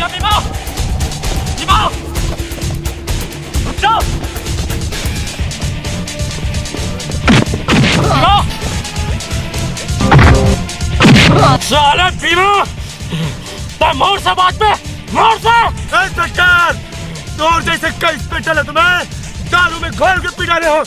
जा बीमा, बीमा, रुक जा। साले बीमा, तो मोड़ से बात पे, मोड़ से। इंस्पेक्टर, तोर जैसे कई इंस्पेक्टर है तुम्हें दारू में घोल के पिटा रहे हो।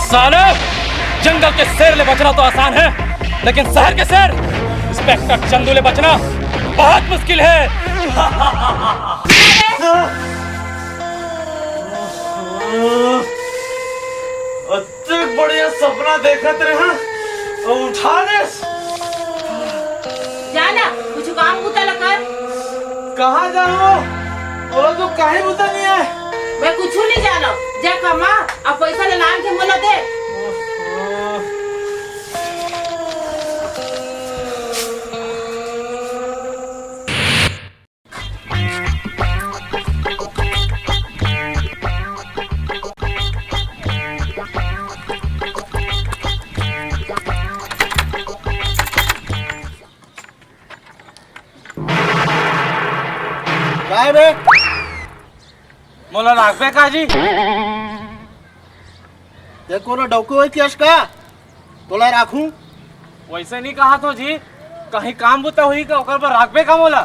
साले, जंगल के शेर ले बचना तो आसान है, लेकिन शहर के शेर इंस्पेक्टर चंदू ले बचना बहुत मुश्किल है। इतने बढ़िया सपना देखा तेरे हैं और उठा दे। जाना कुछ काम बुता कर। कहाँ जाओ? बोलो तो काहे बुता नहीं है? मैं कुछ नहीं जानो, जा कमा अब पैसा ले नाम के मोला दे। काय बे? मोला राखबे काजी? ये कोनो डौको है केस का? तोला राखूं? वैसे नहीं कहा तो जी, कहीं काम बुता हुई का ओकर पर राखबे का मोला?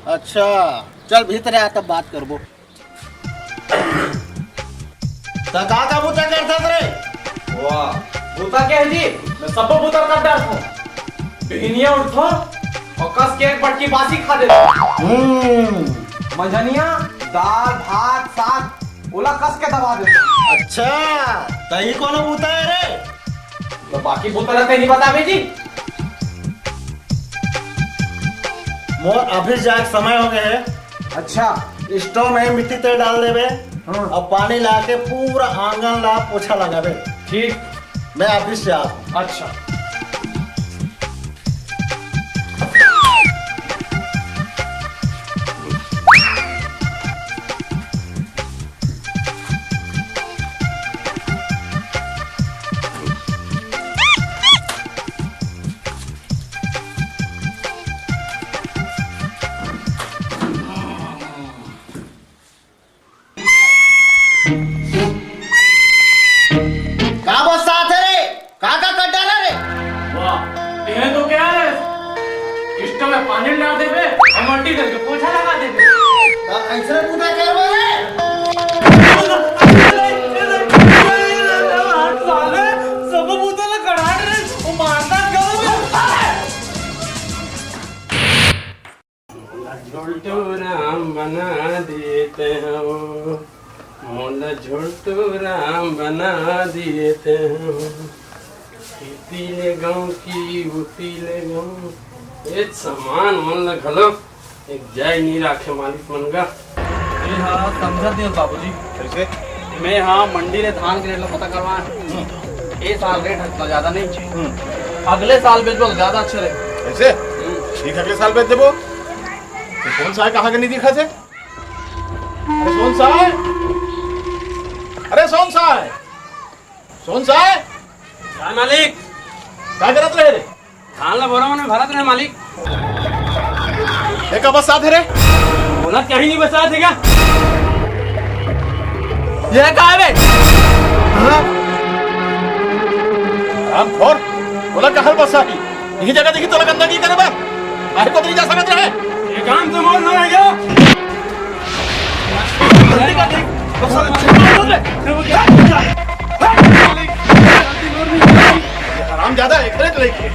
अच्छा चल भीतर आ तब बात करबो। का बुता करता रे? वाह, बुता क्या है जी? मैं सब बुता कर डाल हूँ। बिहनिया उठो और कस के एक बटकी बासी खा दे। मंझनिया दाल भात साग ओला कस के दबा दे। अच्छा तही कोनो बुता है रे? तो बाकी बुता रहते नहीं बतावे जी। मोर ऑफिस जाके समय हो गए है। अच्छा, स्टोव में मिट्टी तेल डाल देबे और पानी ला के पूरा आंगन ला पोछा लगाबे। ठीक, मैं ऑफिस से आता। अच्छा। पानी डाल देबे और मट्टी करके पोछा लगा देबे। ऐसे पूजा करबे रे? साले सब पूजा ला करा रे, वो मारता करो। झोलटू राम बना देते हो, मोला झोलटू राम बना देते हो। पीले गाँव की पीले गाँव एक सामान मन ल घलो एक जाय नहीं राखे मालिक मन का। ये हाँ समझा दियो बाबूजी। कैसे? मैं हाँ मंडी रे धान के रेट ला पता करवा है। ये साल रेट इतना ज्यादा नहीं है, अगले साल बेचबो ज्यादा अच्छे रहे। ऐसे? ठीक अगले साल बेच देबो। तो कौन सा है कहाँ के नहीं दिखा से? अरे कौन सा है? अरे कौन सा है? कौन सा है? मालिक क्या करत रहे रे? धान ला बोरा में भरत रहे मालिक। देखा बस साथ है रे। बोला क्या ही नहीं बसा देगा। ये कहा है बे? राम खोर बोला कहाँ बसा की यही जगह देखी तो गंदा की करे बात आए को नहीं जा सकत रहे। ये काम तो मोर ना आएगा। आराम ज्यादा है खड़े चले के।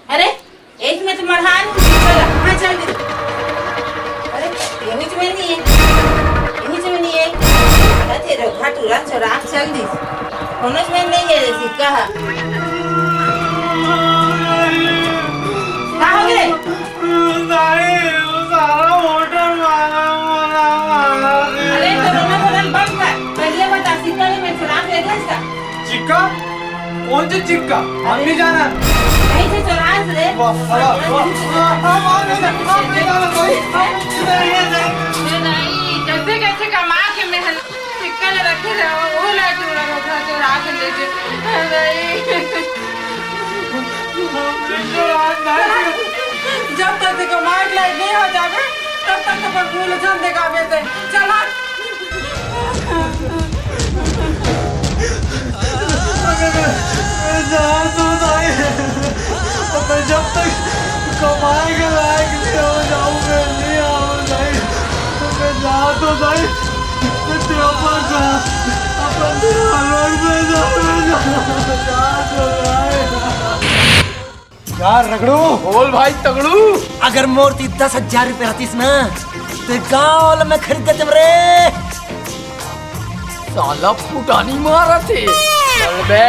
अरे एक में तो मरहान चला हाँ चल दे। अरे यही तो नहीं है यही तो नहीं है। अरे तेरे घाटूरा चोरा चल दी होनस में नहीं है रे सिक्का है। कहाँ हो गए? अरे तो रोना धोना बंद कर पहले बता सिक्का ने मैं चुरा ले गया इसका। चिक्का? कौन सी चिक्का? हम नहीं जाना। नहीं से चुरा रे। कैसे कैसे कमा के मेहनत सिक्का ले रखे थे वो ला चुरा के लेके जब तक देखो माइक लाइट नहीं हो जावे तब तक तो पर भूल जान देगा बेटे चला। जब तक कमाए के लायक नहीं हो जाऊंगा नहीं आऊंगा तो मैं जा तो सही मैं तेरा पास अपन यार रगड़ू बोल भाई तगड़ू। अगर मूर्ति 10,000 रुपए रहतीस ना तो गाँव में खरीद देते रे। साला फुटानी मारा थे बे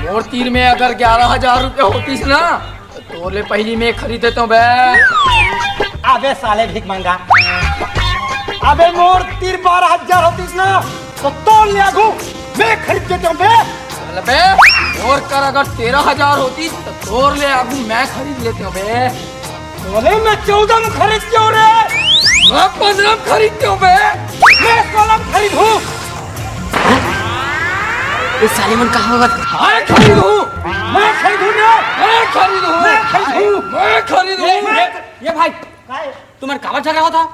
मोर तीर में अगर 11,000 रुपए होतीस ना तो ले पहली में खरीदे तो बे। अबे साले भीख मांगा अबे मोर तीर 12,000 होतीस ना तो तोड़ ले आगू मैं खरीद देता हूँ बे। बे और कर अगर 13,000 होती तो तोड़ ले आगू मैं खरीद लेते हूँ बे। बोले मैं 14 में खरीदती हूँ रे। मैं 15 में खरीदते हूँ बे। मैं 16 में खरीद हूँ। इस सालिमन कहाँ होगा? मैं खरीदूं मैं खरीदूँ ना। मैं खरीदूं मैं खरीदूं। ये भाई तुम्हारे कागज चल रहा था।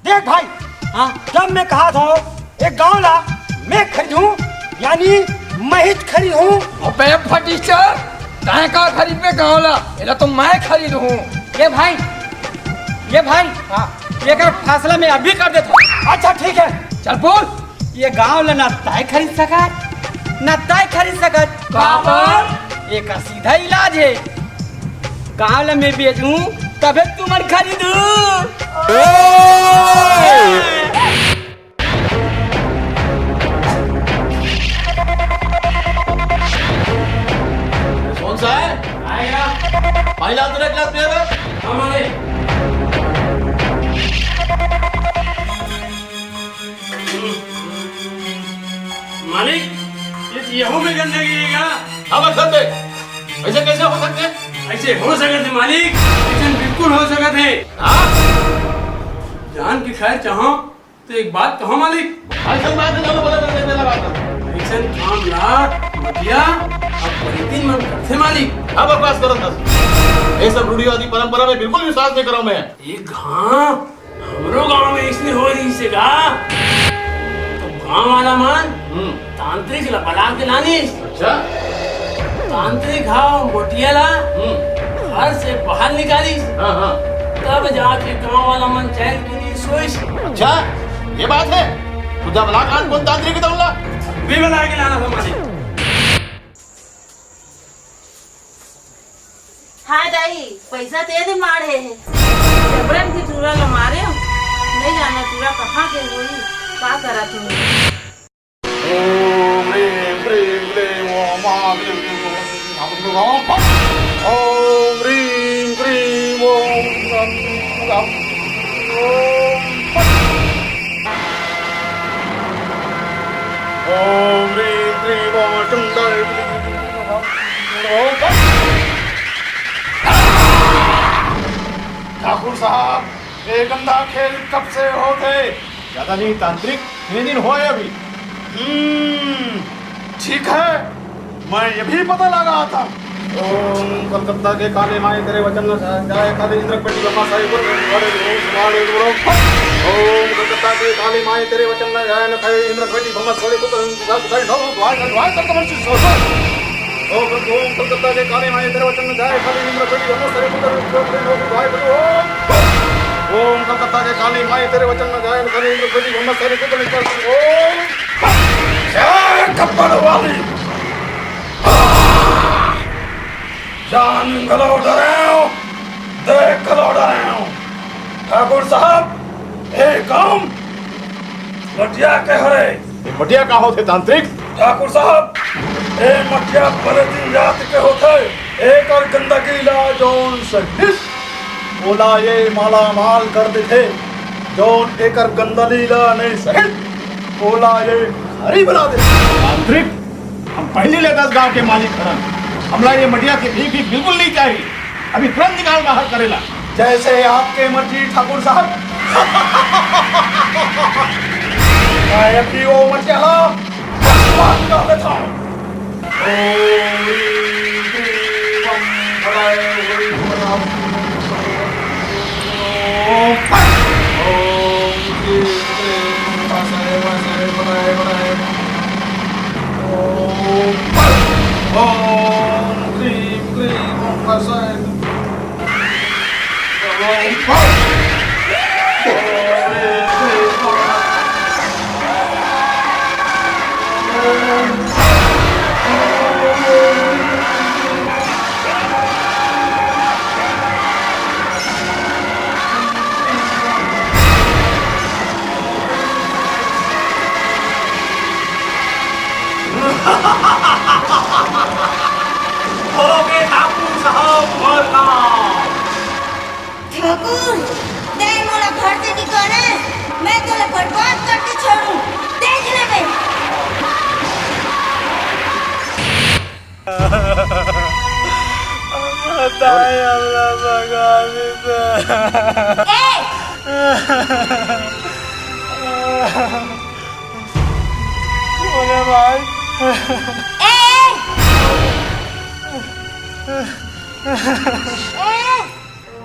देख भाई हाँ जब मैं कहा था एक गाँव ला मैं खरीदूं यानी मैं ही खरीदूं। अबे फटीचर कहाँ का खरीद में गाँव ला ये तो मैं खरीदूं। ये भाई हाँ ये का फासला मैं अभी कर देता। अच्छा ठीक है चल बोल। ये गाँव ला ना तय खरीद सकत ना तय खरीद सकत। काबर एक सीधा इलाज है गाँव ला मैं बेचूं तबे तुमन खरीदूं। कौन सा है आएगा। पानी लाल तुझे गिलास पिया बे। हमारे मालिक यहू में गंदा गिरेगा। अब घर पे ऐसे कैसे हो सकते? ऐसे हो सकते थे मालिक ऐसे बिल्कुल हो सकते थे। हाँ जान की खैर चाहो तो एक बात कहो मालिक। ऐसा बात है जो बोले तो मेरा बात है। ऐसा काम ला मटिया अब परितीन मन करते मालिक। अब बकवास करो दस ये सब रूढ़िवादी परंपरा में बिल्कुल विश्वास नहीं करो मैं। एक हाँ हमरो गांव में इसने हो रही से गा तो गांव वाला मान तांत्रिक बला के लानी। अच्छा तांत्रिक हाव मोटिया ला घर से बाहर निकाली हाँ हाँ तब जाके गांव वाला मन चैन की नींद सोई। अच्छा ये बात है तुझा बला खान कौन तांत्रिक दौला भी बना के लाना था मालिक। हाँ दाई पैसा दे दे मारे है जबरन की चूरा ला मारे हो नहीं जाना चूरा कहाँ के होई का करा तुम। ओम ह्रीं क्लीं क्लीं ओम आं क्लीं क्लीं ओम ह्रीं क्लीं ओम ओम ह्रीं क्लीं ओम टुंडल ठाकुर साहब ये गंदा खेल कब से होते? ज्यादा नहीं तांत्रिक 3 दिन हुआ है अभी। ठीक है मैं ये भी पता लगा था। ओम कलकत्ता के काले माए तेरे वचन न जाए काले इंद्र पेटी ब्रह्मा साई गुरु वाले ओम कलकत्ता के काले माए तेरे वचन न जाए न खाए इंद्र पेटी ब्रह्मा साई गुरु साई ढो द्वार कर कमर से सो ओम कलकत्ता के काले माए तेरे वचन न जाए काले इंद्र पेटी ब्रह्मा साई गुरु द्वार कर ओम कलकत्ता के काले माए तेरे वचन न जाए न खाए इंद्र पेटी ब्रह्मा साई गुरु ओम जय कपड़ वाली जान गलो डराओ देख गलो डराओ ठाकुर साहब एक काम मटिया के हरे मटिया का होते तांत्रिक ठाकुर साहब ए मटिया बड़े दिन रात के होते एक और गंदगी ला जोन सहिस बोला ये माला माल कर देते जोन एक और गंदगी ला नहीं सहित बोला ये हरी बना दे तांत्रिक हम पहले ले 10 गांव के मालिक खरन हमला ये मटिया की भीख बिल्कुल नहीं चाहिए अभी तुरंत निकाल बाहर करेला जैसे आपके मर्जी ठाकुर साहब मैं अभी वो मटिया निकाल देता हूँ ठाकुर तेरे मोला घर से निकाले मैं तोला बर्बाद करके छोड़ूं देख ले बे बताए हमला भगाने से बोले भाई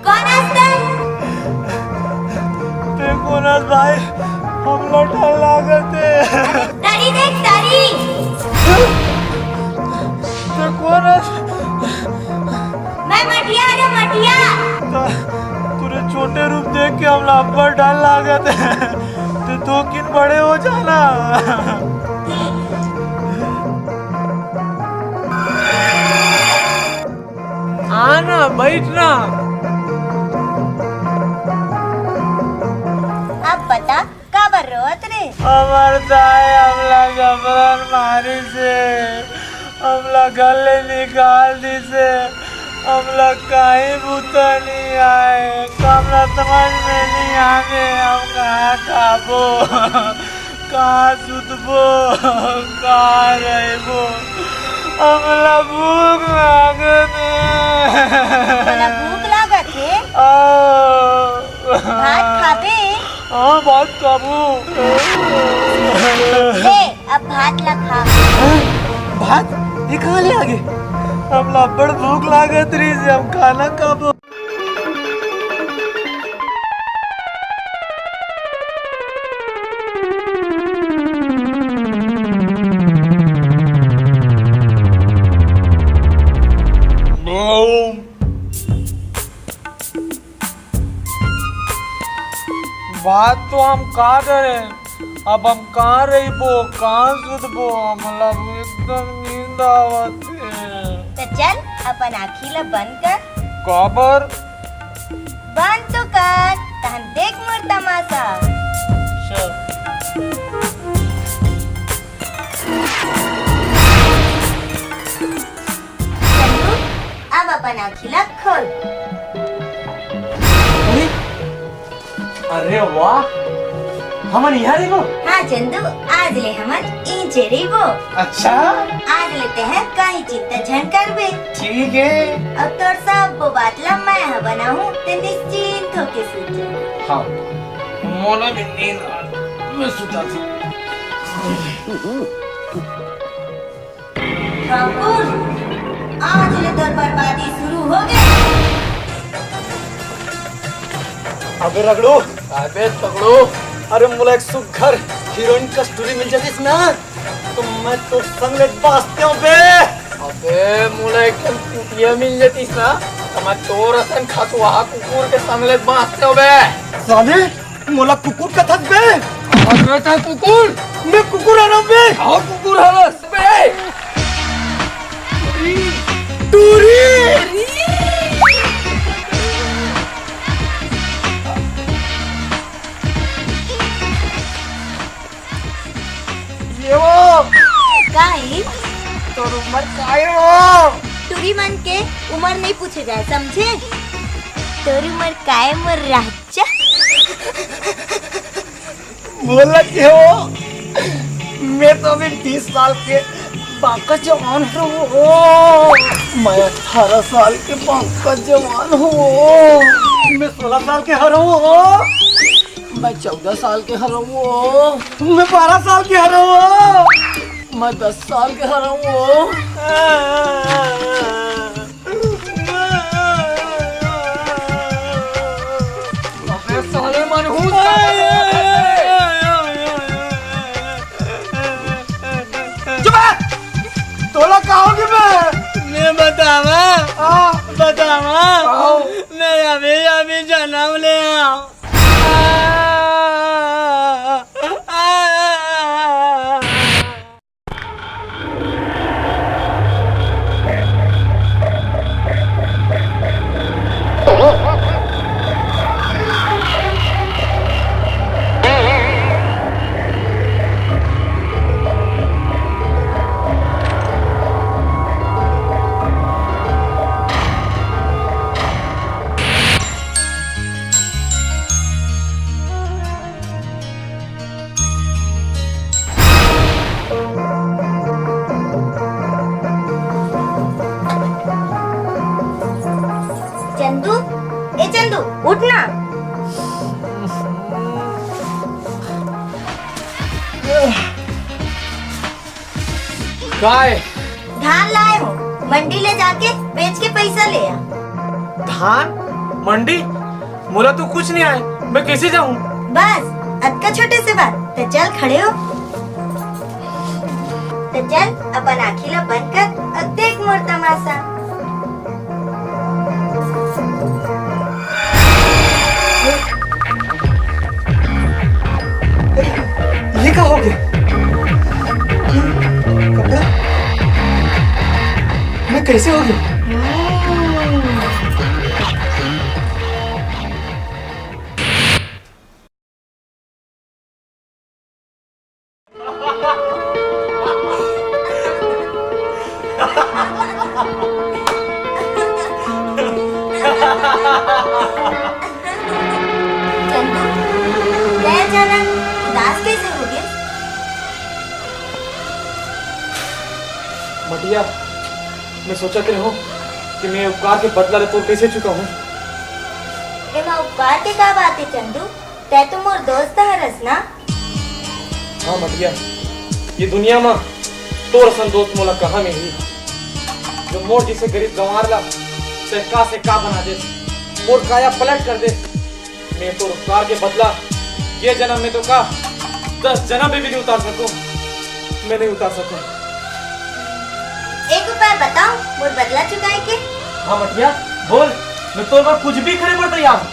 कौन हंसता है? देखो ना भाई हम लोग ठल्ला करते तारी देख तारी देखो ना मैं मटिया रे मटिया तूने छोटे रूप देख के हम लंबर डाल लागत तो 2 किन बड़े हो जाना आना बैठना अब बता कब रोत रे हमार दाए हमला गबरन मारी से हमला गले निकाल दी से हमला कहीं बूता नहीं आए कमरा समझ में नहीं आने हम कहाँ खाबो कहाँ सुतबो कहाँ रहबो हमला भूख लागत मला भूख लागत है भात खाबे हाँ बहुत खाबो ले अब भात ला खा भात ये कहाँ ले आगे हम लबड़ भूख लागत रही से हम खाना खाबो बात तो हम कहा डरे अब हम कहाँ रहीबो कहाँ सुतबो हमला एकदम नींद आवत है तो चल अपन आँखी ला बंद कर काबर बंद तो कर तहन देख मोर तमाशा चंदू अब अपन आँखी ला खोल अरे वाह हमन यहाँ रही हाँ चंदू आज ले हमन इंचे रहीबो अच्छा आज लेते हैं कहीं चिंता झंकर बे ठीक है अब तोर सब बात ला मैं बनाऊं तो निश्चिंत होके सूत जा हाँ मोला भी नींद आ मैं सुता था ठाकुर अबे रगड़ू, अबे तगड़ो, अरे मुला एक सुघर हीरोइन का स्टोरी मिल जाती ना तो मैं तो संग बाजते हूँ बे। अबे मुला एकदम कुटिया मिल जाती ना तो मैं तो रसन खतवा कुकुर के संगले बांधते हो बे। साले मुला कुकुर का थक बे। अबे था कुकुर, मैं कुकुर आ रहा हूँ बे। हाँ कुकुर हवस बे। टूरी ये वो गाइस तो उम्र काय हो। टूरी मन के उम्र नहीं पूछे जाए, समझे? तोर उम्र काय मोर राजा? बोला कि हो मैं तो अभी 20 साल के बाका जवान हूँ। मैं 18 साल के बाका जवान हूँ। मैं 16 साल के हर हूँ। मैं 14 साल के हरा हूँ। मैं 12 साल के हर हूँ। मैं 10 साल के हरा हूँ। अबे साले मनहूस तोला कहोगे मैं बतावा मैं अभी जन्म ले चंदू, ए चंदू उठ ना। काय धान लाए हो, मंडी ले जाके बेच के पैसा ले आ। धान मंडी मोला तो कुछ नहीं आए, मैं कैसे जाऊँ? बस अतका छोटे से बात, तो चल खड़े हो। तो चल अपन आँखी ला बंद कर और देख मोर तमाशा। ये क्या हो गया? कपड़ा मैं कैसे हो गया? चंदू, गया जाना उदास कैसे हो गया? मटिया, मैं सोचा रहा हूँ कि मैं उपकार के बदला ले तो कैसे चुका हूँ। एमा उपकार के का बात है चंदू? तै तो मोर दोस्त हरस ना। हाँ मटिया, ये दुनिया में तोर सन दोस्त मोला कहाँ मिली जो मोर जिसे गरीब गंवार ला से का बना दे, मोर काया पलट कर दे। मैं तो उपकार के बदला ये जन्म में तो का 10 जन्म में भी नहीं उतार सकूं। मैं नहीं उतार सकूं। एक उपाय बताओ मोर बदला चुकाए के। हाँ मटिया बोल, मैं तो पर कुछ भी करे पड़ तैयार हूँ।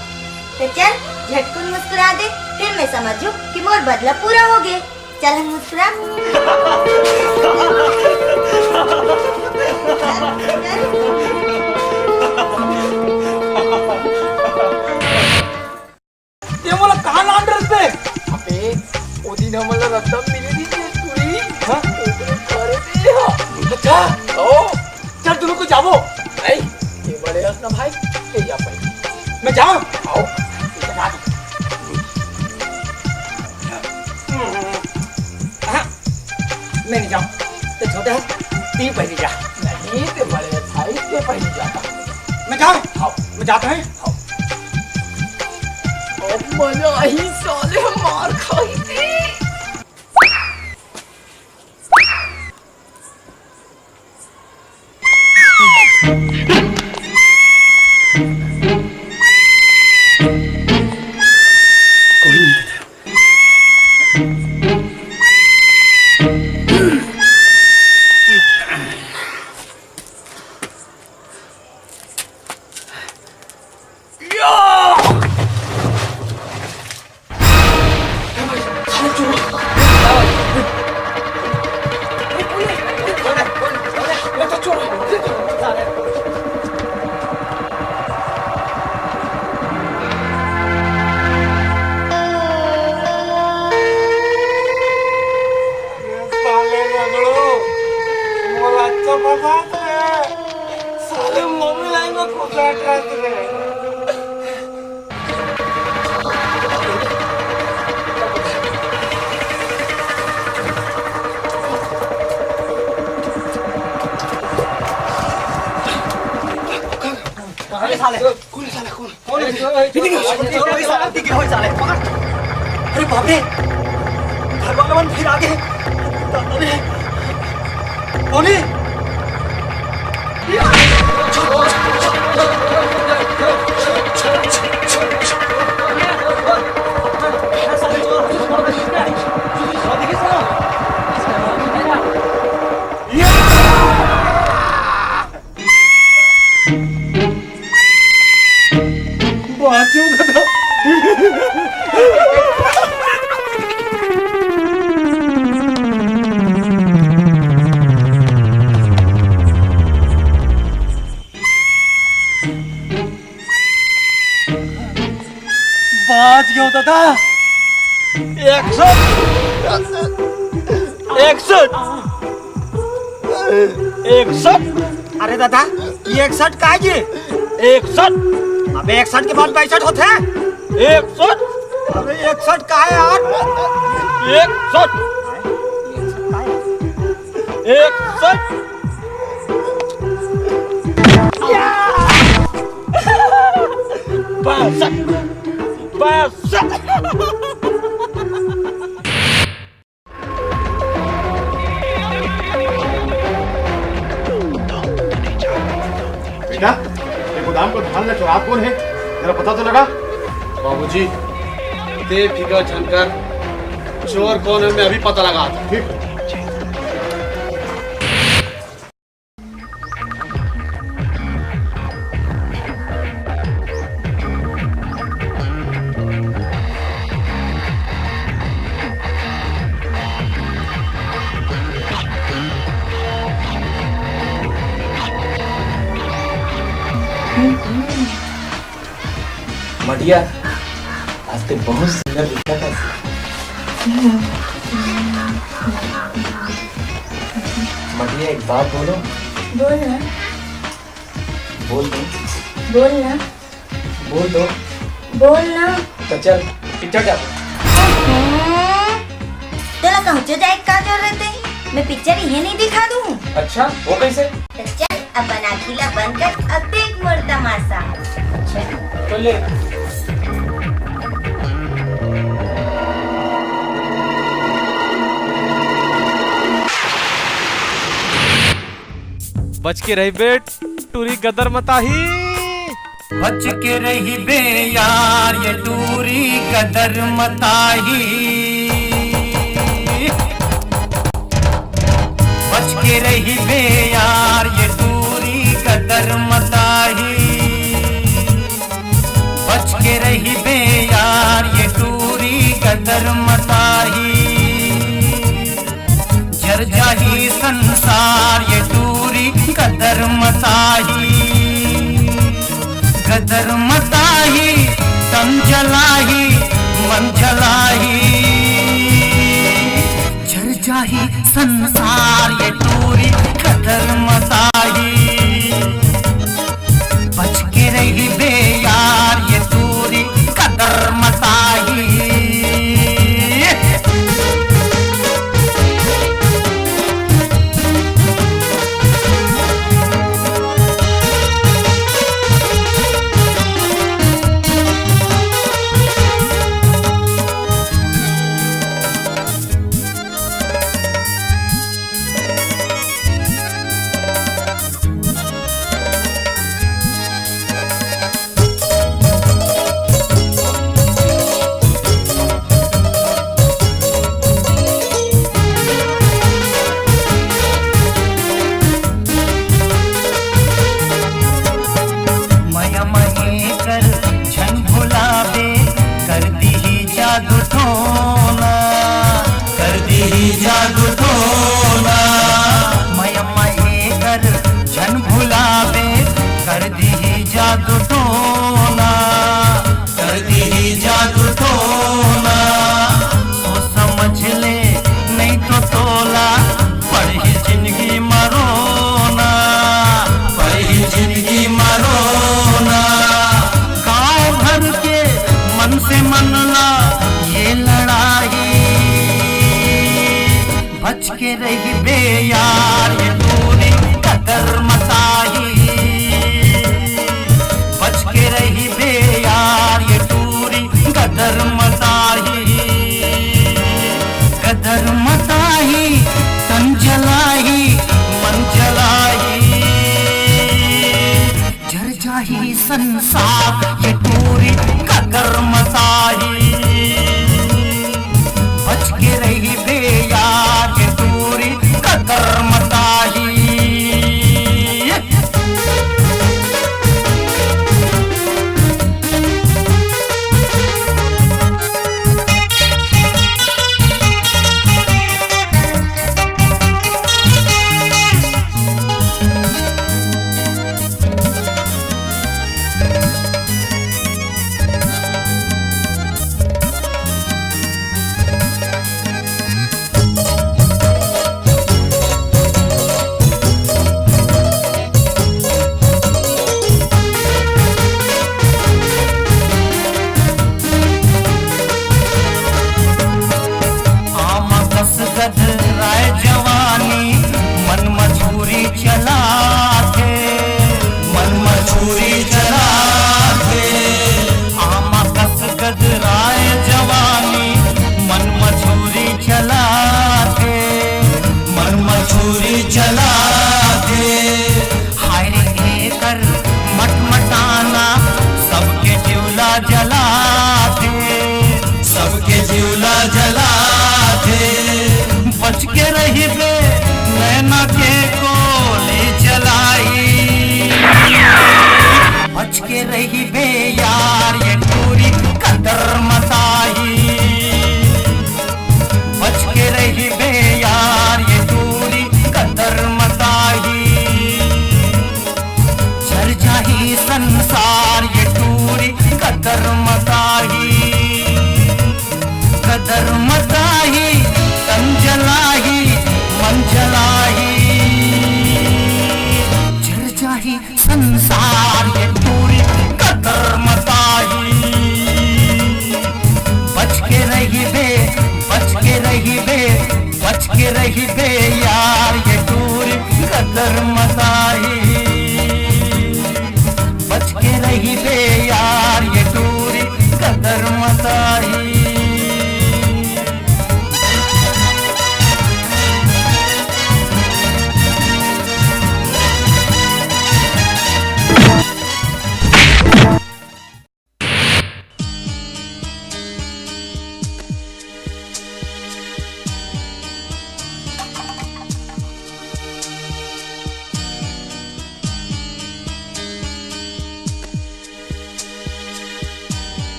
तो चल झटकुन मुस्कुरा दे, फिर मैं समझू कि मोर बदला पूरा हो गया। चल हम मुस्कुरा। ये मोला कहाँ लान रहे? अबे ओ दिन हमला रत्तम मिली थी टूरी। हाँ? ओकरे करे दे हा। अच्छा ओ चल तुम को जाओ। नहीं ये बड़े हंस ना भाई, ये जा भाई मैं जाऊँ? आओ ये लगा दे। मैं नहीं जाऊँ। तो छोटे हाथ तीन पहले जा। नहीं ते बड़े भाई ते पहले जाता। मैं जाऊँ? आओ मैं जाता है। अब मजा ही साले मार खाई थी। अरे बाप रे, घर वाला मन फिर आगे। अरे बोली बाज गया दादा। 61 अरे दादा ये 61 का है? 61 अबे 61 के बाद 62 होते हैं। 61 अबे 61 का है यार? 61 बेटा ये गोदाम को ध्यान में चुराव कौन है, जरा पता तो लगा। बाबूजी बेफिक्र छनकर चोर कौन है मैं अभी पता लगा था। ठीक मटिया आज तो बहुत सुंदर दिखा था। मटिया एक बात बोलो। बोलना बोल दो बोलना बोल दो बोलना। तो चल पिक्चर जा। तेरा पहुंचे जाए का जोर रहते, मैं पिक्चर ये नहीं दिखा दूं। अच्छा वो कैसे? तो चल अपन अकेला बनकर अब देख मोर तमाशा। अच्छा तो ले। बच के रही बेट टूरी गदर मताही। बच के रही बे यार ये टूरी कदर मताही। बच के रही बे यार ये टूरी कदर मताही। बच के रही बे यार ये टूरी कदर मताही। जर जाही संसार ये टूरी कदर मताही। कदर मताही तन जलाही मन जलाही। जर जाही संसार ये टूरी कदर मताही। बच के रही बे यार ये टूरी कदर मताही। जादू टोना मयम्मा कर जन भुलावे कर दी जादू टोना कर दी जादू टोना तो समझ ले नहीं तो तोला पढ़ी जिंदगी मरोना पढ़ी जिंदगी मरोना। संसार ये टूरी ककर मसाही बच के रही बे यार ये टूरी ककर मसाही बच के रही बे नैना के गोली जलाई बच के रही बे यार ये टूरी कदर मताही बच के रही बे यार ये टूरी कदर मताही चल जाही संसार ये टूरी कदर मताही कदर मताही तन जलाही मन जलाही चिर जाही संसार ये टूरी कदर मताही बच के रही बे बच के रही बे बच के रही बे यार ये टूरी कदर मताही बच के रही बे यार ये टूरी कदर मताही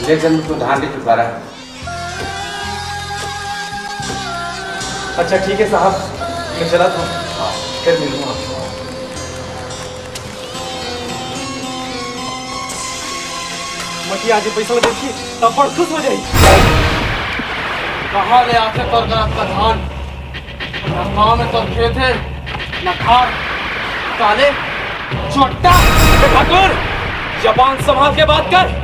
ले जन्म तो धान ले चुका रहा। अच्छा ठीक है साहब, मैं चला था, फिर मिलूंगा। मटिया आज पैसा देखिए तब बड़ खुश हो जाएगी। कहाँ ले आके कर का धान, न गाँव में तो खेत है न खार। काले छोटा ठाकुर, जबान संभाल के बात कर।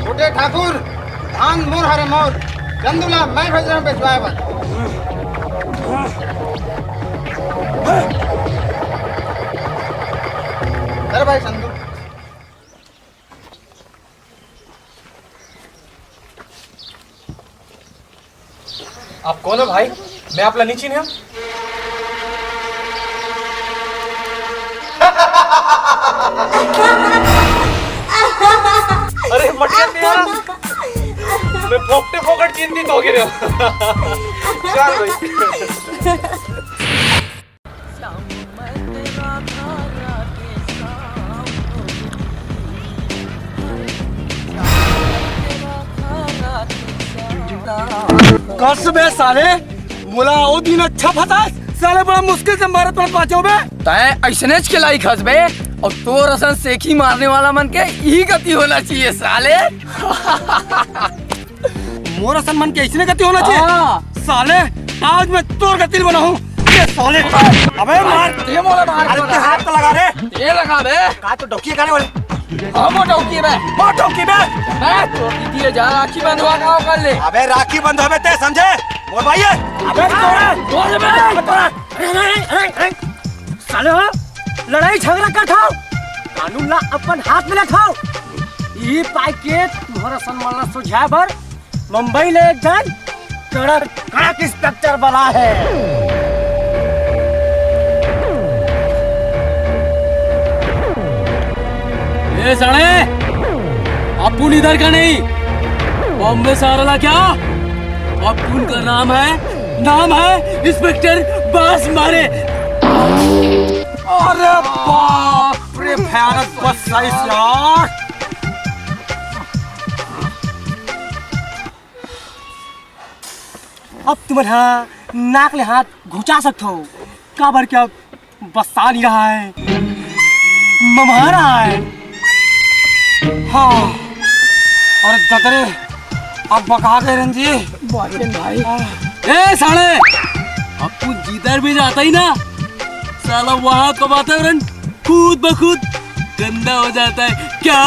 छोटे ठाकुर धान मोर हरे मोर चंदुला मैं भेज रहा हूँ बेचवाए बस कौन हो भाई? मैं आपला नीची नहीं हूँ। अरे मटिया तेरा मैं फोकटे फोकट चिंतित हो गए। चल भाई। कस बे साले मोला ओ दिन अच्छा फसा साले बड़ा मुश्किल से मारत पर पाचो बे तय ऐसनेच के लायक हंस बे और तोर असन सेखी मारने वाला मन के यही गति होना चाहिए साले। मोर असन मन के ऐसने गति होना चाहिए साले। आज मैं तोर गति बनाऊं ये साले। अबे मार ये मोला मार। अरे ते हाथ तो लगा रे। ये लगा बे। का तो डोकी गाने वाले हम डौकी बे। डोकी बे। मैं तो दीदी जा राखी बंधवा का कर ले। अबे राखी बंधवा ते समझे मोर भाई। अबे तोड़ बे साले हो लड़ाई झगड़ा कर खाओ कानून ला अपन हाथ में रखाओ। ये पाई के तुम्हारा सम्मान सुझाव भर मुंबई ले एक जन कड़क इंस्पेक्टर बना है। ए साले अपुन इधर का नहीं बॉम्बे से आ रहा क्या? अपुन का नाम है इंस्पेक्टर बास मारे। अरे बाप रे भयानक बस साइज यार। अब तुम्हारा नाक ले हाथ घुचा सकते हो काबर क्या बसा नहीं रहा है ममा रहा है। हाँ और ददरे अब बका गए रंजी भाई ए साले अपुन जिधर भी जाता ही ना साला वहाँ का वातावरण खुद ब खुद गंदा हो जाता है क्या?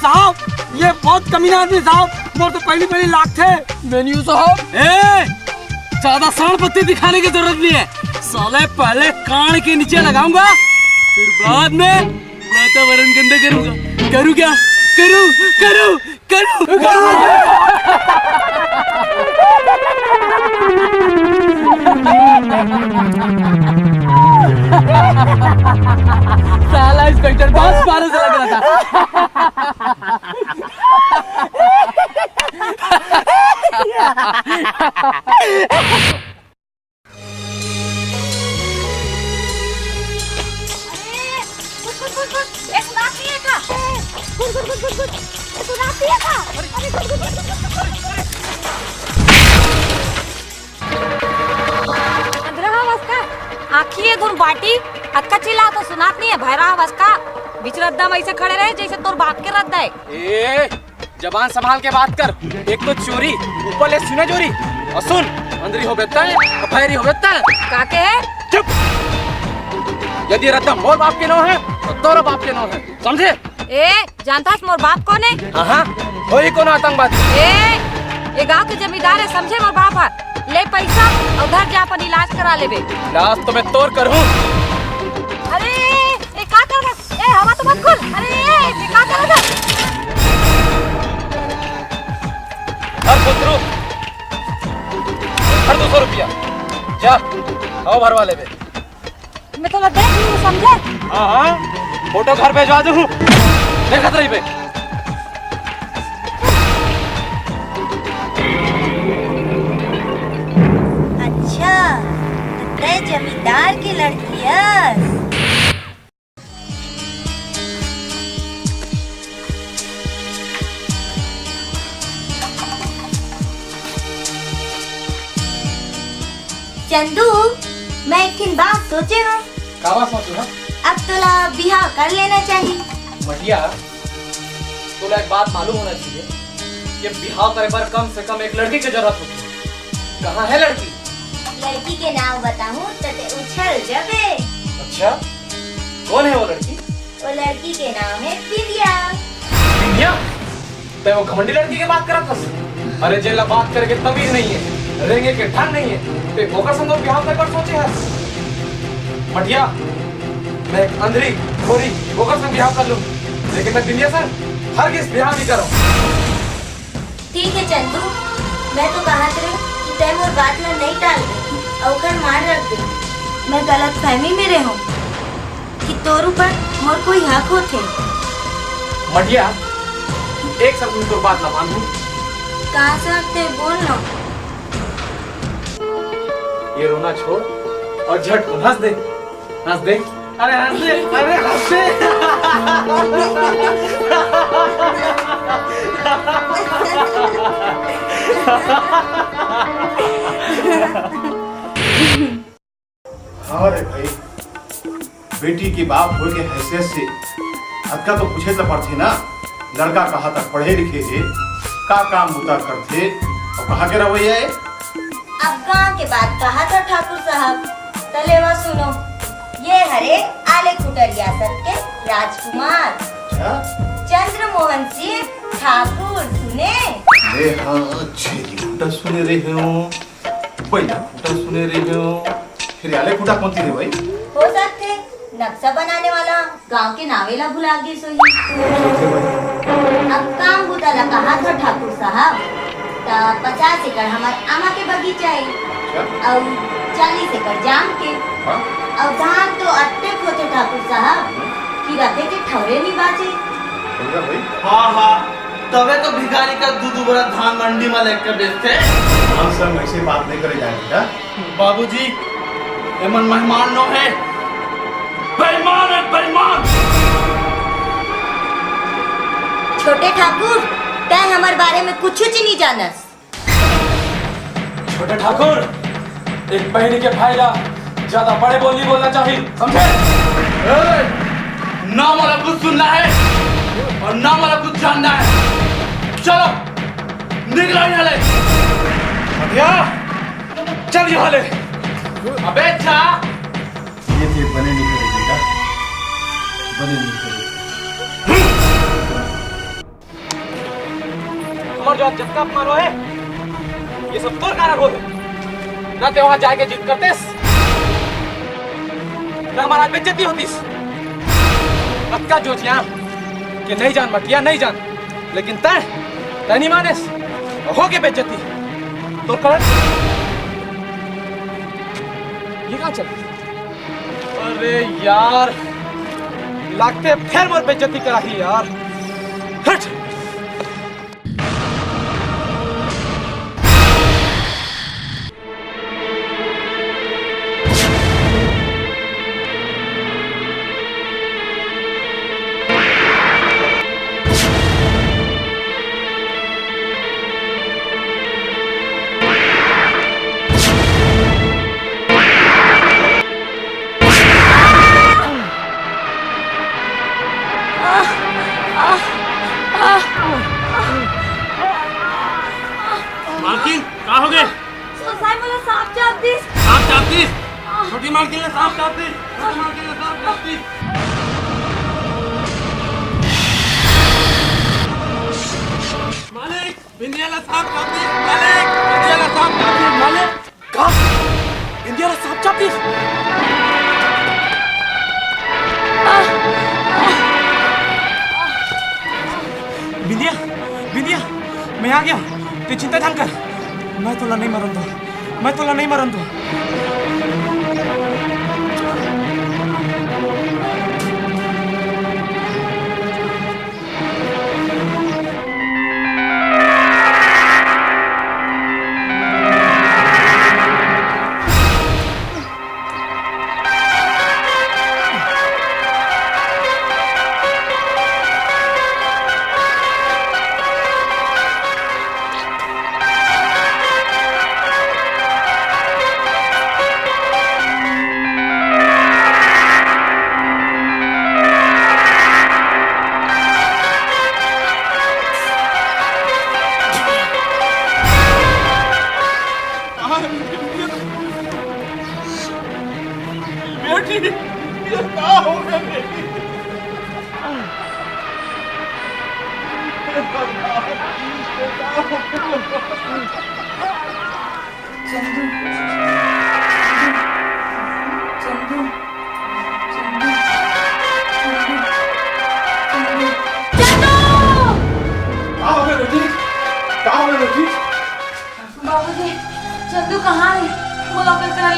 साहब ये बहुत कमीना आदमी साहब मोर तो पहली लाख थे। मेन्यू साहब ए ज्यादा सांड पत्ती दिखाने की जरूरत नहीं है साले। पहले कान के नीचे लगाऊंगा फिर बाद में वातावरण गंदा करूंगा। करूँ क्या? करूँ साला इंस्पेक्टर बस पारों से लग रहा था। आखिए धुन बाटी अक्का चिल्ला तो सुनात नहीं है भैरा आवाज का बीच रद्दा में ऐसे खड़े रहे जैसे तोर बाप के रद्दा है। ए जबान संभाल के बात कर। एक तो चोरी ऊपर ले सुना चोरी और सुन अंदरी हो बेता है और भैरी हो बेता है। काके है चुप। यदि रद्दा मोर बाप के नो है तो तोरा बाप के नो है समझे? ए जानता है मोर बाप कौन है? हाँ वही कौन आतंकवादी। ये गांव के जमींदार है समझे मोर बाप है। ले पैसा और घर जा अपन इलाज करा लेबे। इलाज तो मैं तोर करूँ। अरे ए का कर रहा? ए हवा तो मत खोल। अरे ये का कर रहा? हर पुत्रू हर 200 रुपया जा आओ भरवा ले बे। मैं तो देख नहीं समझे। हाँ फोटो घर भेजवा दूँ देखत रही बे। अच्छा तो जमींदार की लड़की है। चंदू मैं एक बात सोचे हूँ। का बात सोचू है? अब तोला बिहार कर लेना चाहिए। मटिया तोला एक बात मालूम होना चाहिए कि बिहाव करे पर कम से कम एक लड़की की जरूरत होती है। कहाँ है लड़की? लड़की के नाम बताऊँ तो ते उछल जाबे। अच्छा कौन है वो लड़की? वो लड़की के नाम है प्रिया। प्रिया? मैं वो घमंडी लड़की की बात करत हूँ। अरे जेला बात करके तमीज नहीं है रेंगे के ढंग नहीं है ते ओकर संग बिहाव करे पर सोचे है। मटिया मैं एक अंधरी गोरी ओकर संग बिहाव कर लूं लेकिन मैं दुनिया से हरगिज बिहाव नहीं करूं। ठीक है चंदू मैं तो कहा रही कि तय मोर बात ला नहीं टाल दे और ओकर मान रख दे। मैं गलत फहमी में रहूं कि तोर ऊपर मोर कोई हक होथे। मटिया एक सब तो बात ना मानू। कहाँ से हकते बोल लो। ये रोना छोड़ और झट हंस दे, हंस दे। अरे हंस दे, अरे हंस दे। हाँ रे भाई, बेटी की बाप हो के हैसियत से अक्का तो पूछे तो पड़ती ना। लड़का कहाँ तक पढ़े लिखे थे, का काम होता करते और कहाँ के रवैया है। अब गाँव के बात कहा था ठाकुर साहब, तलेवा सुनो। ये हरे आले खुटरिया सर के राजकुमार चंद्रमोहन सिंह ठाकुर सुने। अरे हाँ, छेली फूटा सुने रहे हो, पहला फूटा सुने रहे हो, फिर आले फूटा कौन थी रे भाई? हो सकते नक्शा बनाने वाला गांव के नावेला भुला गए सोई। अब काम बुता ला कहा था ठाकुर साहब, 50 एकड़ हमार आमा के बगीचा है और 40 एकड़ जाम के। और धान तो अट्टे होते ठाकुर साहब कि रखे के ठौरे नहीं बाचे। हाँ हाँ, तबे तो भिखारी का दूध बड़ा धान मंडी में लेकर बेचते। हाँ सर, ऐसे बात नहीं करे जाएगा बाबूजी, एमन मेहमान नो है, बेईमान है बेईमान। छोटे ठाकुर, तय हमारे बारे में कुछ नहीं जानस। छोटे ठाकुर, एक बहनी के भाईला ज्यादा बड़े बोली बोलना चाहिए, समझे? ना मला कुछ सुनना है और ना मला कुछ जानना है। चलो निकलो यहाँ ले। मटिया, चल यहाँ ले। अबे चा, ये थे बने नहीं करे बेटा, बने नहीं करे। तुम्हारा जो जत्था मारो है, ये सब तोर कारण हो। ना ते वहां जाके जिद करतेस, ना हमारा बेइज्जती होतीस। अक्का जोजिया कि नहीं जान मटिया, नहीं जान, लेकिन तय नहीं मानेस, हो गए बेइज्जती। तो कर ये कहाँ चल? अरे यार, लगते फिर मोर बेइज्जती कराही यार। हट। मालकिन कहाँ हो गए? सांप चाप दी। सांप चाप दी? छोटी मालकिन ने सांप चाप दी। छोटी मालकिन ने सांप चाप दी। मालिक, बिंदिया ने सांप चाप दी। मालिक, बिंदिया ने सांप चाप दी। मालिक, कहाँ? इंडिया ने सांप चाप दी? बिंदिया, बिंदिया, मैं आ गया। तू चिंता ना कर, मैं तुला नहीं मरन दो, मैं तुला नहीं मरन दो।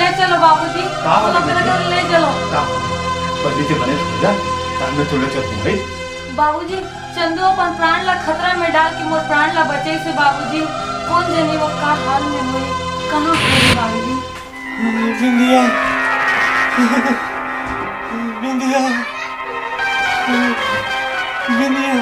ले चलो बाबूजी, मेरे घर ले चलो। बल्ली के बने जा तान में तोले चल भाई। बाबूजी चंदू अपन प्राण ला खतरा में डाल के मोर प्राण ला बचे से बाबूजी। कौन जाने वो का हाल में हुई, कहाँ हुई बाबूजी। बिंदिया बिंदिया बिंदिया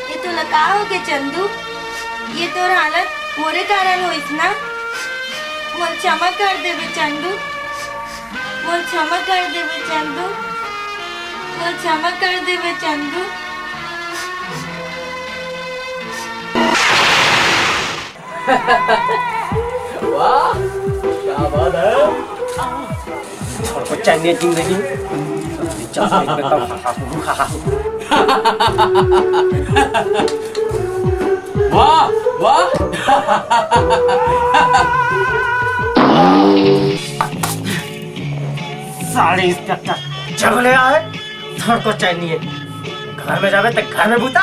ये तो लगा हो के चंदू, ये तो हालत मोरे कारण होइस ना। मोर क्षमा कर देवे चंदू, मोर क्षमा कर देवे चंदू, मोर क्षमा कर देवे चंदू। वाह क्या बात है। छोड़ को चाहिए जिंदगी वाह वाह। साले इंस्पेक्टर जगले आए थोड़ को चाहिए। घर में जावे तो घर में बूता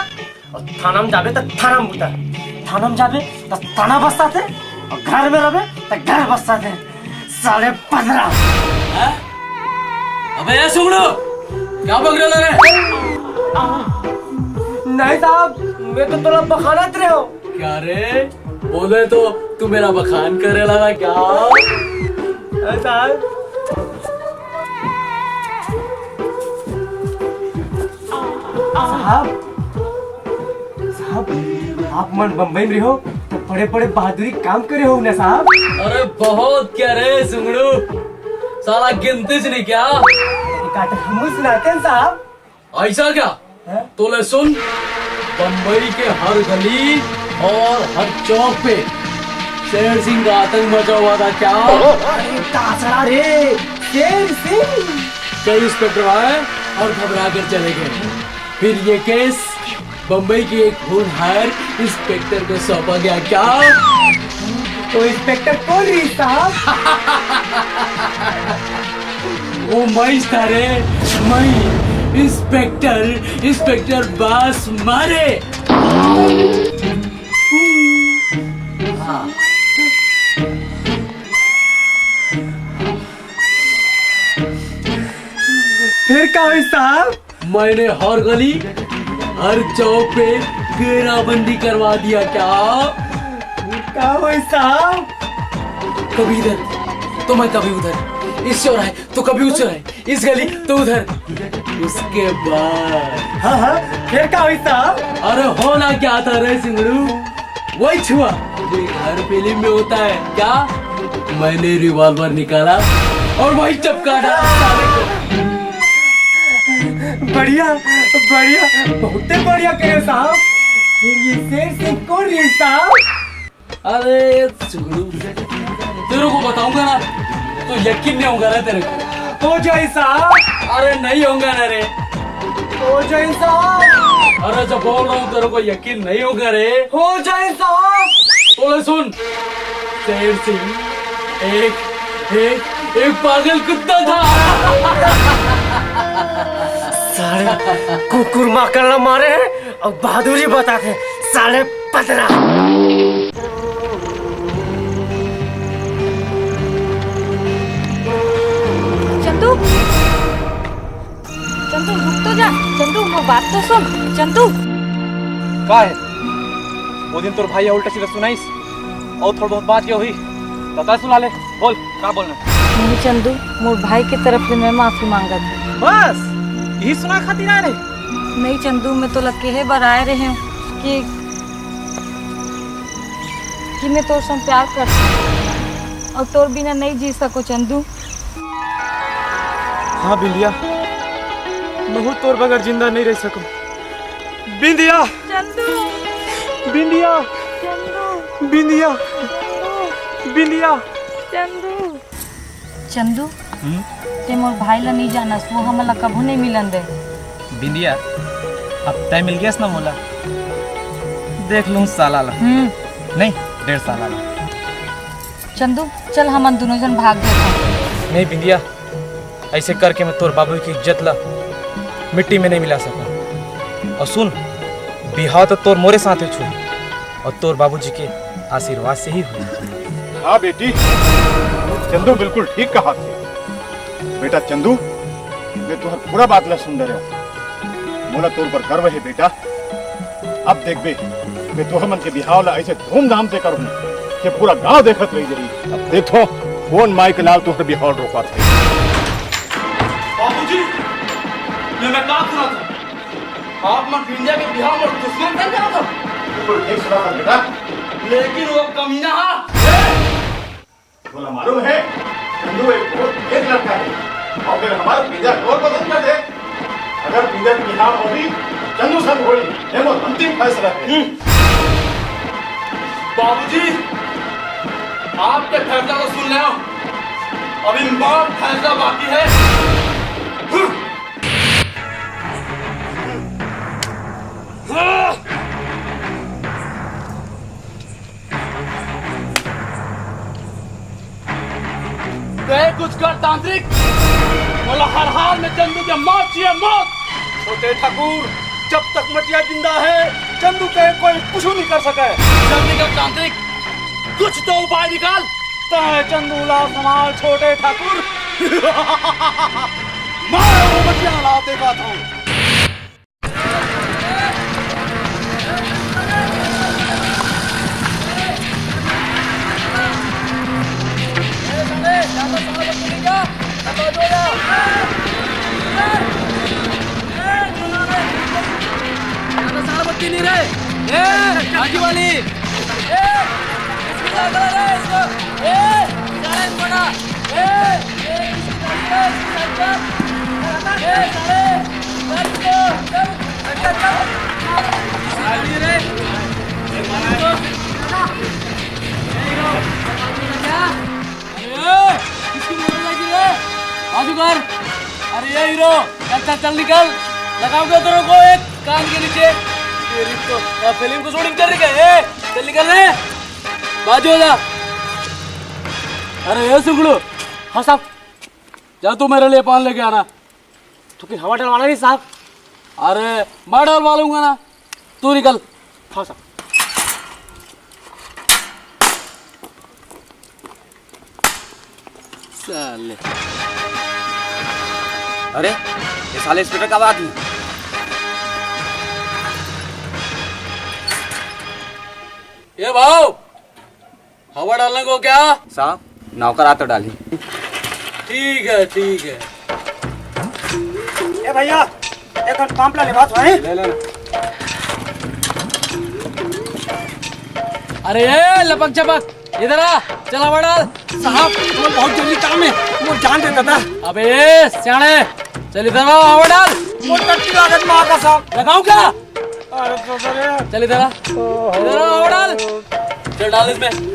और थाना में जावे तो थाना में बूता। थाना में जावे तो थाना बसता थे और घर में रहे तो घर बसता थे। साले 15। अबे ये सुगड़ो क्या बग रहा रे? नहीं साहब, मैं तो थोड़ा बखानत रहे हो। क्या रे बोले तो तू मेरा बखान करे लगा क्या? साहब साहब आप मन बम्बई में हो तो बड़े बड़े बहादुरी काम करे हो ना साहब। अरे बहुत क्या रे सुगड़ू, साला गिनती से नहीं क्या? हम सुनाते हैं साहब। ऐसा क्या? तो ले सुन, बम्बई के हर गली और हर चौक पे शेर सिंह का आतंक मचा हुआ था क्या? अरे कासड़ा रे, शेर सिंह। कई इंस्पेक्टर आए और घबरा कर चले गए। फिर ये केस बम्बई के एक होनहार इंस्पेक्टर को सौंपा गया क्या? तो इंस्पेक्टर कौन रही साहब? वो मैं था रे, मैं इंस्पेक्टर बास मारे। फिर क्या हुई साहब? मैंने हर गली हर चौक पे घेराबंदी करवा दिया क्या? क्या हुई साहब? कभी इधर तो मैं कभी उधर, इस चौराहे तो कभी उस चौराहे, इस गली तो उधर। उसके बाद हाँ फिर क्या हुई साहब? अरे होना क्या था रे सिंगड़ू, वही छुआ जो हर फिल्म में होता है क्या? मैंने रिवॉल्वर निकाला और वही चपका डाला साले को। बढ़िया बढ़िया, बहुत बढ़िया करे साहब। फिर ये शेर सिंह कौन रही साहब? अरे सिंगड़ू तेरे को बताऊंगा ना तो यकीन नहीं होगा ना तेरे को। हो जाए साहब। अरे नहीं होगा ना रे। हो जाए साहब। अरे जब बोल रहा हूँ तेरे को यकीन नहीं होगा रे। हो जाए साहब। बोले सुन, शेर सिंह एक पागल कुत्ता था। साले कुकुर माकर मारे हैं और बहादुरी बताते हैं। साले 15। चंदू रुक तो जा। चंदू वो बात तो सुन। चंदू का है वो दिन तोर भाई उल्टा सीधा सुनाइस और थोड़ा बहुत बात क्या हुई बता सुना ले। बोल का बोलना? नहीं चंदू, मोर भाई की तरफ से मैं माफी मांगत हूँ। बस यही सुना खातिर आ रहे? नहीं चंदू, मैं तो लगे है बराए रहे हूँ कि मैं तोर संग प्यार करती हूँ और तोर बिना नहीं जी सको चंदू। हाँ बिंदिया, मैं तोर बगैर जिंदा नहीं रह सकूं। बिंदिया चंदू, बिंदिया चंदू, बिंदिया बिंदिया। चंदू चंदू ते मोर भाई ला नहीं जाना, वो हमला कभू नहीं मिलन दे। बिंदिया अब तय मिल गया ना मोला, देख लूं साला ला। नहीं 1.5 साल ला। चंदू चल हम दोनों जन भाग गए। नहीं बिंदिया, ऐसे करके मैं तोर बाबू की इज्जत ला मिट्टी में नहीं मिला सकूं। और सुन, बिहाव तो तोर मोरे साथे छू और तोर बाबूजी के आशीर्वाद से ही हुई। हाँ बेटी, चंदू बिल्कुल ठीक कहा थे। बेटा चंदू, मैं तुहर पूरा बात ला सुन रहा हूँ। मोला तोर पर गर्व है बेटा। अब देख बे, मैं तुहर मन के बिहाव ला ऐसे धूमधाम से करूँ कि पूरा गांव देखत रही जरी। अब देखो कौन माई के लाल तुहर बिहाव रोका था। बाबूजी, ये मैं कहा सुना था, आप मन इंडिया के बिहाव में दुश्मन बन गया था। बिल्कुल ठीक सुना था बेटा। लेकिन वो कमीना बोला मालूम है, चंदू एक बहुत तेज लड़का है और फिर हमारा पिज्जा और पसंद कर दे। अगर पिज्जा की बिहाव होगी चंदू संग होली, ये वो अंतिम फैसला है। बाबूजी, आपके फैसला को सुन रहे हो, अभी बहुत फैसला बाकी है। कुछ कर तांत्रिक, बोला हर हाल में चंदू के मौत चाहिए, मौत। छोटे ठाकुर, जब तक मटिया जिंदा है चंदू के कोई कुछ नहीं कर सके। जल्दी कर तांत्रिक, कुछ तो उपाय निकाल। चंदू ला संभाल छोटे ठाकुर। मैं वो मटिया ला देखा था। नहीं रे, आगे वाली, आजूकर, अरे ये हीरो, चल चल निकल, लगाओ के उधरों को एक कान के नीचे। तो फिल्म को शूटिंग कर रही है, चल निकल रहे, बाजू हो जा। अरे ये सुगड़ू, हाँ साहब, जा तू मेरे लिए पान लेके आना। तो कि हवा डलवाना नहीं साहब? अरे मैं डलवा लूंगा ना, तू निकल। हाँ साहब। साले, अरे ये साले इंस्पेक्टर कब आती है? ये भाव, हवा डालने को क्या? साहब नौकर आ तो डाली। ठीक है ठीक है। ए भैया, एक पंप ला ले बात है। ले ले। अरे ये लपक झपक, इधर आ, चल हवा डाल। साहब वो बहुत जल्दी काम है, वो जान देता था। अबे सियाने, चल इधर आ, हवा डाल। वो टट्टी लागत माँ का साहब। लगाऊं क्या? अरे तो सर, चल इधर आ, इधर आ, हवा डाल। चल डाल इसमें।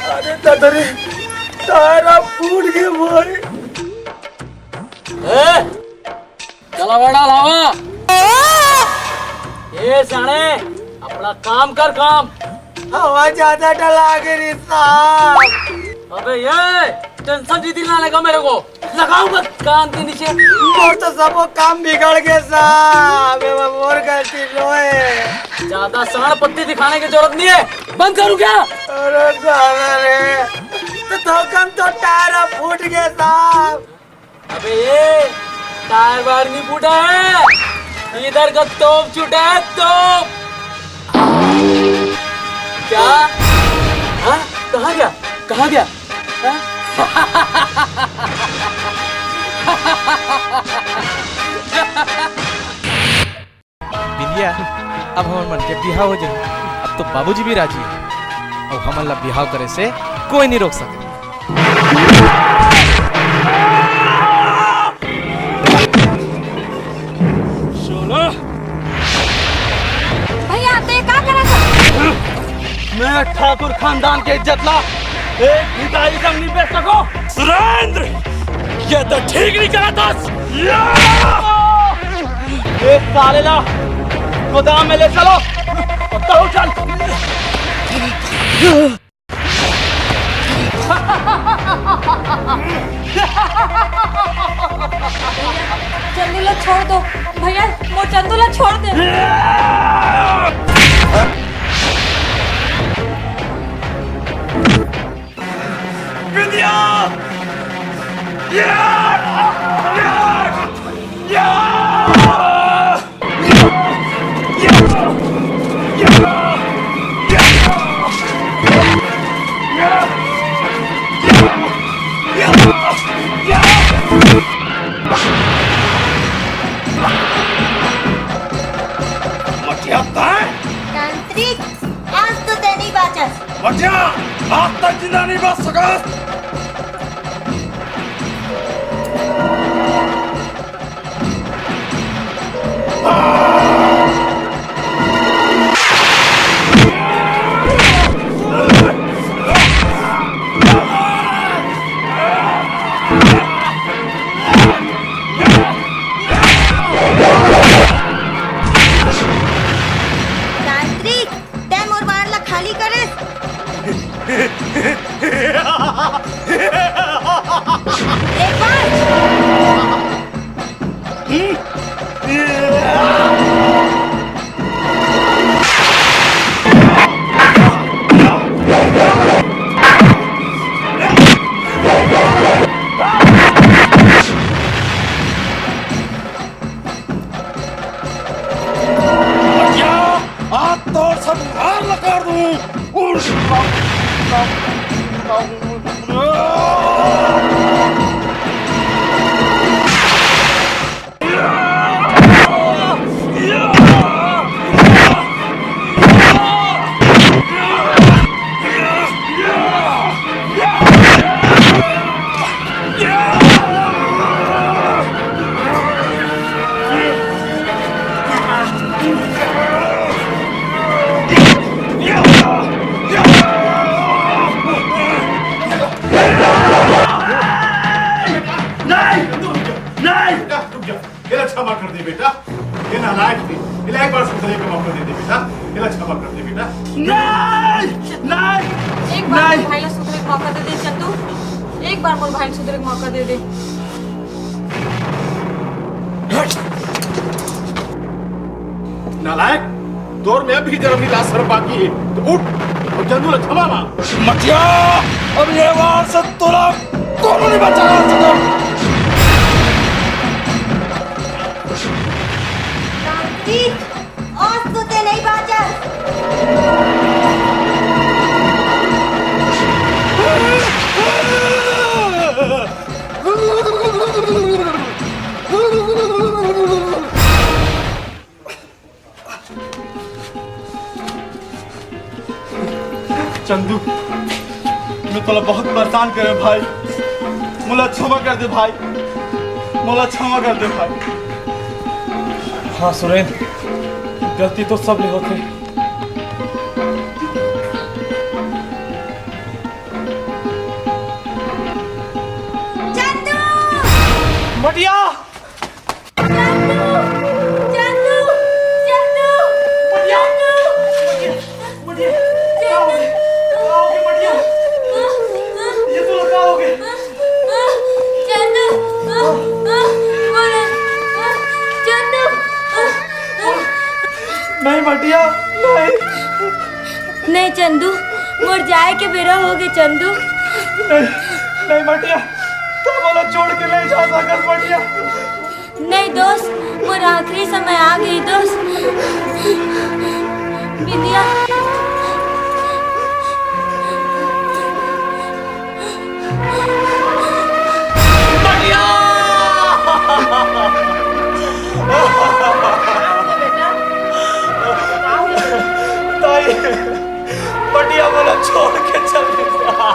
अरे दादरे, तारा फूट गया भाई। चल हवा डाल, हवा। ये सियाने, अपना काम कर काम। हवा ज्यादा डला के रे साहब। अबे ये टेंशन नहीं दिलाने का मेरे को, लगाओ मत कान के नीचे। मोर तो सब काम बिगड़ गए साहब, मोर गलती रोए। ज्यादा साड़ पत्ती दिखाने की जरूरत नहीं है, बंद करूं क्या? अरे दादा रे, तो थोकम तो टायर फूट गए साहब। अबे ये टायर वायर नहीं फूटा है, इधर का तोप छूटा है, तोप। क्या? हाँ? कहाँ गया? कहाँ गया? हाँ? बिंदिया, अब हमारे मन के बिहाव हो जाए। अब तो बाबूजी भी राजी है और हमारा बिहाव करे से कोई नहीं रोक सके। सुनो भैया, तो ये क्या करा था? मैं ठाकुर खानदान के इज्जत ला एक भिखारी संग नहीं बेच सको। सुरेंद्र, ये तो ठीक नहीं करा दस। एक साले ला गोदाम में ले चलो तो चल। चंदूला छोड़ दो भैया, वो चंदूला छोड़ दे। विद्या तांत्रिक आज तो ते नहीं बाचस। मटिया आज तक जिंदा नहीं बच सका। तांत्रिक ते मोर बारला खाली करे। एक बार आज तो सब हार लगा दूं। क्षमा कर दे बेटा, ये नालायक थी। एक बार सुधरने का मौका दे दे बेटा, इला क्षमा कर दे बेटा। नहीं नहीं एक बार मोर भाई ला सुधरे के मौका दे दे चंदू, एक बार मोर भाई को सुधरे के मौका दे दे। नालायक, दौर में अभी जरा नीला सर बाकी है, तो उठ और चंदू ला क्षमा मांग। मटिया अब ये वार से तोरा कौन नहीं बचा सका। तांत्रिक आज तो ते नहीं बाचस। चंदू मैं तोला बहुत परेशान करे भाई, मुला क्षमा कर दे भाई, मुला क्षमा कर दे भाई। हाँ सुरेंद्र, गलती तो सब ले होते। चंदू मटिया चंदू चंदू चंदू मटिया क्या होगे मटिया, ये तो क्या होगे। चंदू चंदू नहीं मटिया नहीं नहीं चंदू, मोर जाए के बेरा हो गए चंदू। नहीं नहीं मटिया, तो बोला छोड़ के नहीं जा सकत मटिया। नहीं दोस्त, मोर आखिरी समय आ गई दोस्त। विद्या ताई मटिया बोला छोड़ के चल गया।